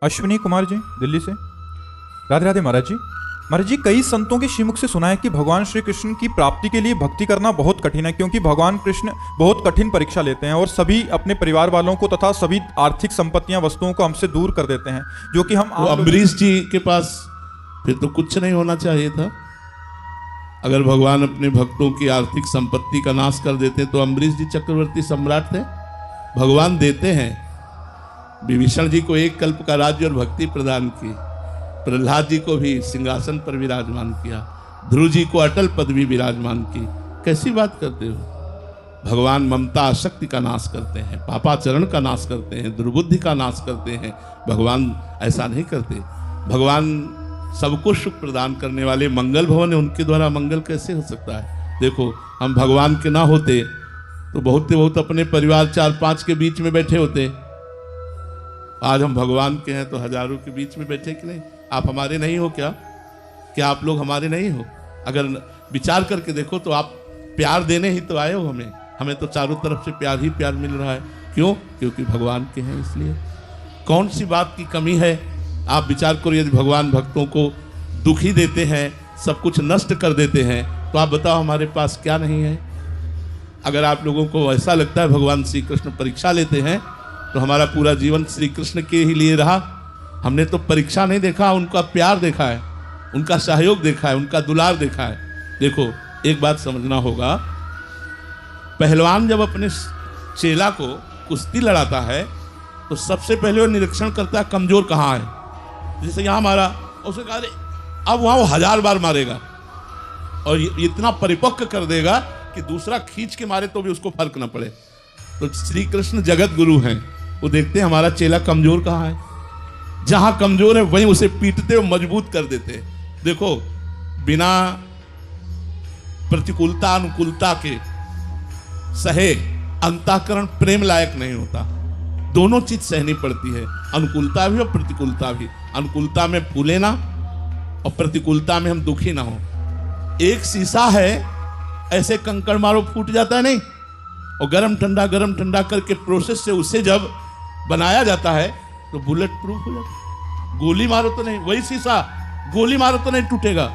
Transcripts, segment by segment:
अश्विनी कुमार जी, दिल्ली से। राधे राधे महाराज जी। महाराज जी, कई संतों के श्रीमुख से सुना है कि भगवान श्री कृष्ण की प्राप्ति के लिए भक्ति करना बहुत कठिन है, क्योंकि भगवान कृष्ण बहुत कठिन परीक्षा लेते हैं और सभी अपने परिवार वालों को तथा सभी आर्थिक संपत्तियां वस्तुओं को हमसे दूर कर देते हैं, जो कि हम अम्बरीश जी के पास फिर तो कुछ नहीं होना चाहिए था। अगर भगवान अपने भक्तों की आर्थिक संपत्ति का नाश कर देते तो अम्बरीश जी चक्रवर्ती सम्राट थे। भगवान देते हैं। विभीषण जी को 1 कल्प का राज्य और भक्ति प्रदान की, प्रहलाद जी को भी सिंहासन पर विराजमान किया, ध्रुव जी को अटल पदवी विराजमान की। कैसी बात करते हो? भगवान ममता आसक्ति का नाश करते हैं, पापाचरण का नाश करते हैं, दुर्बुद्धि का नाश करते हैं। भगवान ऐसा नहीं करते। भगवान सबको सुख प्रदान करने वाले मंगल भवन है, उनके द्वारा मंगल कैसे हो सकता है? देखो, हम भगवान के ना होते तो बहुत अपने परिवार 4-5 के बीच में बैठे होते। आज हम भगवान के हैं तो हजारों के बीच में बैठे कि नहीं? आप हमारे नहीं हो क्या? क्या आप लोग हमारे नहीं हो? अगर विचार करके देखो तो आप प्यार देने ही तो आए हो हमें तो चारों तरफ से प्यार ही प्यार मिल रहा है। क्यों? क्योंकि भगवान के हैं, इसलिए। कौन सी बात की कमी है? आप विचार करो, यदि भगवान भक्तों को दुखी देते हैं, सब कुछ नष्ट कर देते हैं, तो आप बताओ हमारे पास क्या नहीं है? अगर आप लोगों को ऐसा लगता है भगवान श्री कृष्ण परीक्षा लेते हैं, तो हमारा पूरा जीवन श्री कृष्ण के ही लिए रहा। हमने तो परीक्षा नहीं देखा, उनका प्यार देखा है, उनका सहयोग देखा है, उनका दुलार देखा है। देखो, एक बात समझना होगा, पहलवान जब अपने चेला को कुश्ती लड़ाता है तो सबसे पहले वो निरीक्षण करता है कमजोर कहाँ है। जैसे यहाँ मारा, उसे कहा अब वहाँ वो 1000 बार मारेगा और इतना परिपक्व कर देगा कि दूसरा खींच के मारे तो भी उसको फर्क न पड़े। तो श्री कृष्ण जगत गुरु हैं, वो देखते हैं हमारा चेला कमजोर कहाँ है, जहां कमजोर है वहीं उसे पीटते और मजबूत कर देते। देखो, बिना प्रतिकूलता अनुकूलता के सहे अंतःकरण प्रेम लायक नहीं होता। दोनों चीज सहनी पड़ती है, अनुकूलता भी और प्रतिकूलता भी। अनुकूलता में फूले ना और प्रतिकूलता में हम दुखी ना हो। एक शीशा है, ऐसे कंकड़ मारो फूट जाता है नहीं, और गरम ठंडा करके प्रोसेस से उसे जब बनाया जाता है तो बुलेट प्रूफ हो जाता है। गोली मारो तो नहीं, वही शीशा गोली मारो तो नहीं टूटेगा,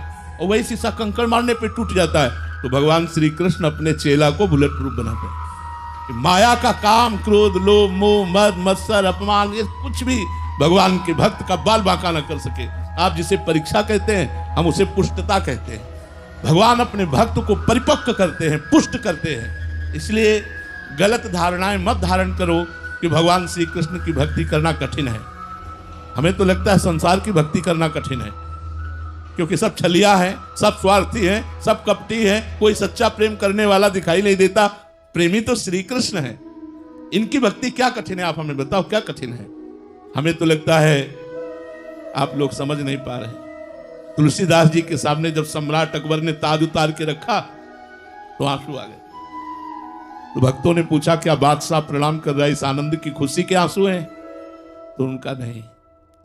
और वही शीशा कंकड़ मारने पे टूट जाता है। तो भगवान श्री कृष्ण अपने चेला को बुलेट प्रूफ बनाते हैं। माया का काम, क्रोध, लोभ, मोह, मद, मत्सर, अपमान, ये कुछ भी भगवान के भक्त का बाल बांका न कर सके। आप जिसे परीक्षा कहते हैं, हम उसे पुष्टता कहते हैं। भगवान अपने भक्त को परिपक्व करते हैं, पुष्ट करते हैं। इसलिए गलत धारणाएं मत धारण करो कि भगवान श्री कृष्ण की भक्ति करना कठिन है। हमें तो लगता है संसार की भक्ति करना कठिन है, क्योंकि सब छलिया है, सब स्वार्थी है, सब कपटी है, कोई सच्चा प्रेम करने वाला दिखाई नहीं देता। प्रेमी तो श्री कृष्ण है। इनकी भक्ति क्या कठिन है? आप हमें बताओ, क्या कठिन है? हमें तो लगता है आप लोग समझ नहीं पा रहे। तुलसीदास जी के सामने जब सम्राट अकबर ने ताज उतार के रखा तो आंसू आ गए। तो भक्तों ने पूछा, क्या बादशाह प्रणाम कर रहा है, इस आनंद की खुशी के आंसू हैं? तो उनका नहीं।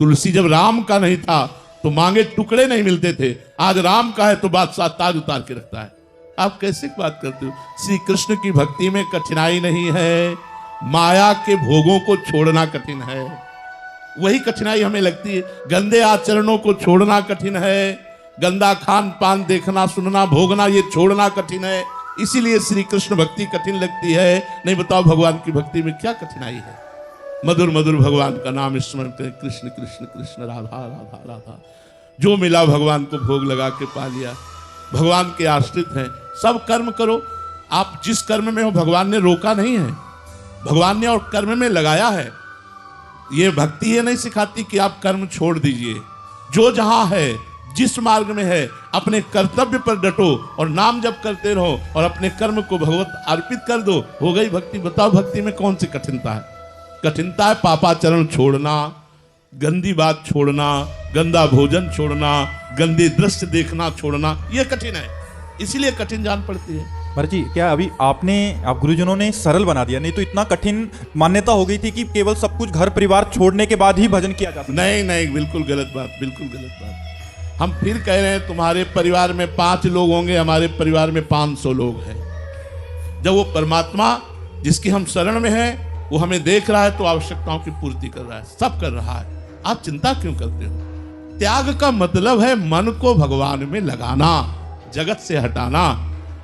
तुलसी जब राम का नहीं था तो मांगे टुकड़े नहीं मिलते थे, आज राम का है तो बादशाह ताज उतार के रखता है। आप कैसे बात करते हो? श्री कृष्ण की भक्ति में कठिनाई नहीं है, माया के भोगों को छोड़ना कठिन है। वही कठिनाई हमें लगती है। गंदे आचरणों को छोड़ना कठिन है, गंदा खान पान देखना, सुनना, भोगना, ये छोड़ना कठिन है। इसीलिए श्री कृष्ण भक्ति कठिन लगती है। नहीं, बताओ भगवान की भक्ति में क्या कठिनाई है? मधुर मधुर भगवान का नाम स्मरण करें, कृष्ण कृष्ण कृष्ण राधा राधा राधा। जो मिला भगवान को भोग लगा के पा लिया। भगवान के आश्रित हैं, सब कर्म करो। आप जिस कर्म में हो भगवान ने रोका नहीं है, भगवान ने और कर्म में लगाया है। ये भक्ति ये नहीं सिखाती कि आप कर्म छोड़ दीजिए। जो जहां है, जिस मार्ग में है, अपने कर्तव्य पर डटो और नाम जप करते रहो और अपने कर्म को भगवत अर्पित कर दो, हो गई भक्ति। बताओ भक्ति में कौन सी कठिनता है? कठिनता है पापाचरण छोड़ना, गंदी बात छोड़ना, गंदा भोजन छोड़ना, गंदे दृश्य देखना छोड़ना, ये कठिन है। इसीलिए कठिन जान पड़ती है। महाराज जी, क्या अभी आप गुरुजनों ने सरल बना दिया? नहीं तो इतना कठिन मान्यता हो गई थी कि केवल सब कुछ घर परिवार छोड़ने के बाद ही भजन किया जाता। नहीं नहीं, बिल्कुल गलत बात, बिल्कुल गलत बात। हम फिर कह रहे हैं, तुम्हारे परिवार में 5 लोग होंगे, हमारे परिवार में 500 लोग हैं। जब वो परमात्मा जिसकी हम शरण में हैं वो हमें देख रहा है तो आवश्यकताओं की पूर्ति कर रहा है, सब कर रहा है। आप चिंता क्यों करते हो? त्याग का मतलब है मन को भगवान में लगाना, जगत से हटाना।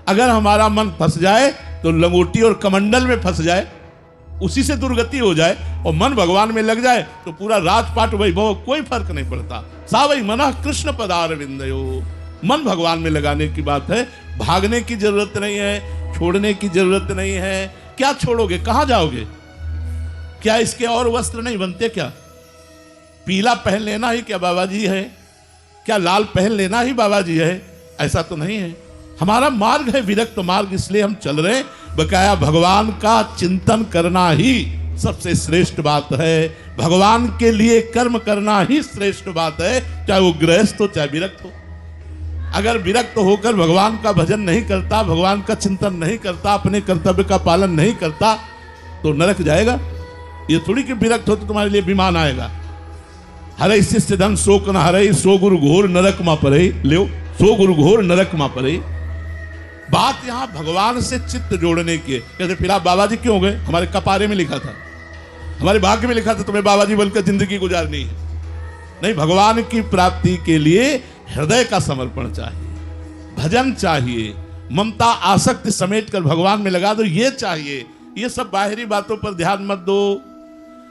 अगर हमारा मन फंस जाए तो लंगोटी और कमंडल में फंस जाए, उसी से दुर्गति हो जाए, और मन भगवान में लग जाए तो पूरा राजपाट वैभव कोई फर्क नहीं पड़ता। सावई मना कृष्ण पदारविंदयो, मन भगवान में लगाने की बात है। भागने की जरूरत नहीं है, छोड़ने की जरूरत नहीं है। क्या छोड़ोगे, कहां जाओगे? क्या इसके और वस्त्र नहीं बनते क्या? पीला पहन लेना ही क्या बाबा जी है? क्या लाल पहन लेना ही बाबा जी है? ऐसा तो नहीं है। हमारा मार्ग है विरक्त मार्ग, इसलिए हम चल रहे हैं। बकाया भगवान का चिंतन करना ही सबसे श्रेष्ठ बात है। भगवान के लिए कर्म करना ही श्रेष्ठ बात है, चाहे वो गृहस्थ हो चाहे विरक्त हो। अगर विरक्त होकर भगवान का भजन नहीं करता, भगवान का चिंतन नहीं करता, अपने कर्तव्य का पालन नहीं करता, तो नरक जाएगा। ये थोड़ी कि विरक्त हो तो तुम्हारे लिए विमान आएगा। हरे शिष्य धन शोक न हरे, सो गुरु घोर नरक मा परे। ले सो गुरु घोर नरक मा परे। बात यहां भगवान से चित्त जोड़ने की है। कहते फिर आप बाबा जी क्यों हो गए? हमारे कपारे में लिखा था, हमारे भाग्य में लिखा था तुम्हें बाबा जी बनकर जिंदगी गुजारनी है। नहीं, भगवान की प्राप्ति के लिए हृदय का समर्पण चाहिए, भजन चाहिए, ममता आसक्ति समेट कर भगवान में लगा दो, ये चाहिए। ये सब बाहरी बातों पर ध्यान मत दो।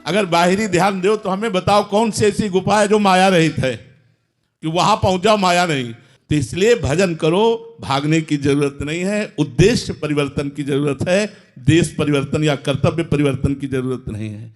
अगर बाहरी ध्यान दो तो हमें बताओ कौन सी ऐसी गुफा है जो माया रहित है कि वहां पहुंच जाओ, माया नहीं। तो इसलिए भजन करो, भागने की जरूरत नहीं है। उद्देश्य परिवर्तन की जरूरत है, देश परिवर्तन या कर्तव्य परिवर्तन की जरूरत नहीं है।